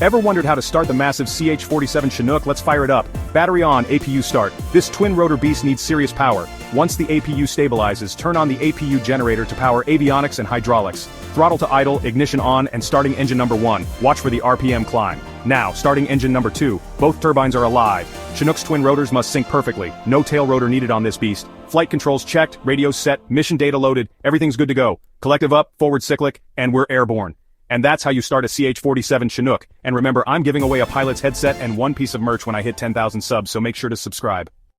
Ever wondered how to start the massive CH-47 Chinook? Let's fire it up. Battery on, APU start. This twin-rotor beast needs serious power. Once the APU stabilizes, turn on the APU generator to power avionics and hydraulics. Throttle to idle, ignition on, and starting engine number 1. Watch for the RPM climb. Now, starting engine number 2. Both turbines are alive. Chinook's twin rotors must sync perfectly. No tail rotor needed on this beast. Flight controls checked, radios set, mission data loaded, everything's good to go. Collective up, forward cyclic, and we're airborne. And that's how you start a CH-47 Chinook. And remember, I'm giving away a pilot's headset and one piece of merch when I hit 10,000 subs, so make sure to subscribe.